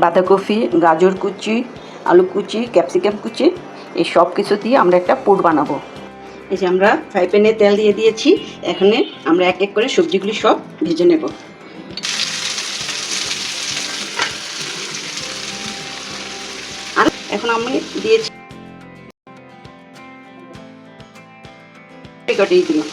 বাঁধাকপি, গাজর কুচি, আলু কুচি, ক্যাপসিকাম কুচি এই সব কিছু দিয়ে আমরা একটা পুর বানাবো। এই যে আমরা ফ্রাই প্যানে তেল দিয়ে দিয়েছি, এখানে আমরা এক এক করে সবজিগুলি সব ভেজে নেব। আর এখন আমি দিয়েছি কটিয়ে দিলাম।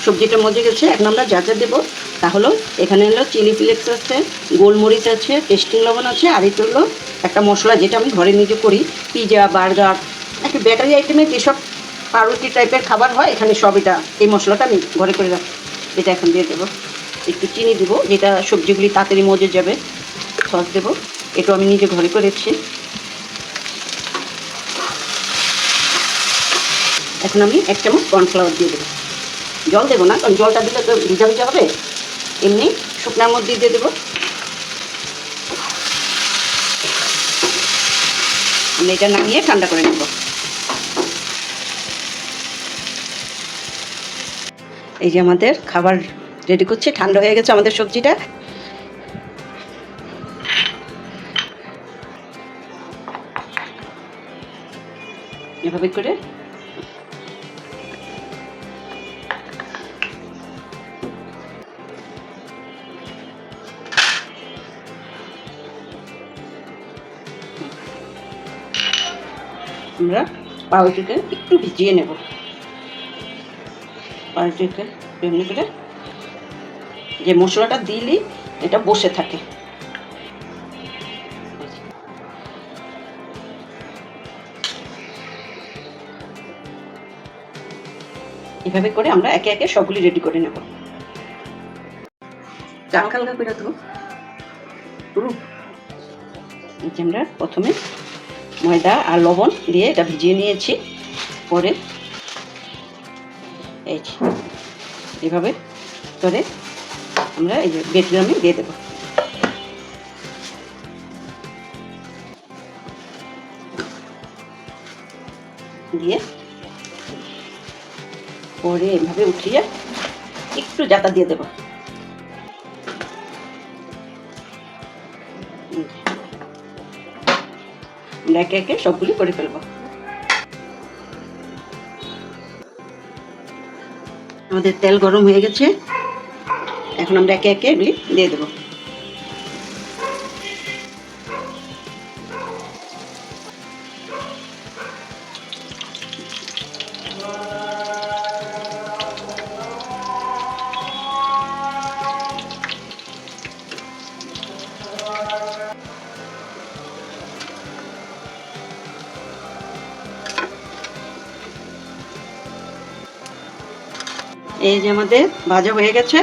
সবজিটা মজে গেছে, এখন আমরা যা যা দেবো তাহলে এখানে হলো চিলি ফ্লেক্স আছে, গোলমরিচ আছে, টেস্টিং লবণ আছে, আর এটা হলো একটা মশলা যেটা আমি ঘরে নিজে করি। পিজা, বার্গার, একটা বেকারি আইটেমে যেসব পাউরুটি টাইপের খাবার হয় এখানে সব এটা, এই মশলাটা আমি ঘরে করে রাখি। এটা এখন দিয়ে দেবো, একটু চিনি দেবো যেটা সবজিগুলি তাড়াতাড়ি মজে যাবে। সস দেবো, এটা আমি নিজে ঘরে করেছি। এখন আমি 1 চামচ কর্নফ্লাওয়ার দিয়ে দেবো। জল দেবো না, কারণ জলটা দিলে তো ভিজা ভিজা হবে, এমনি শুকনার মধ্যে দিয়ে দেবো। আমি এটা নামিয়ে ঠান্ডা করে নেব। এই যে আমাদের খাবার রেডি করছে, ঠান্ডা হয়ে গেছে আমাদের সবজিটা। এভাবে করে আমরা পাউরুটিকে একটু ভিজিয়ে নেব। পাউরুটিকে এমনি করে যে মশলাটা দিলেই এটা বসে থাকে। এভাবে করে আমরা একে একে সবগুলি রেডি করে নেব। হালকা হালকা করে দেবো। আমরা প্রথমে ময়দা আর লবণ দিয়ে এটা ভিজিয়ে নিয়েছি, পরে এই এভাবে করে আমরা এই যে বেটে দিয়ে দেবো। দিয়ে পরে এভাবে উঠিয়ে একটু জাতা দিয়ে দেবো। আমরা একে একে সবগুলি করে ফেলবো। আমাদের তেল গরম হয়ে গেছে, এখন আমরা একে একে এগুলি দিয়ে দেবো। এই যে আমাদের ভাজা হয়ে গেছে,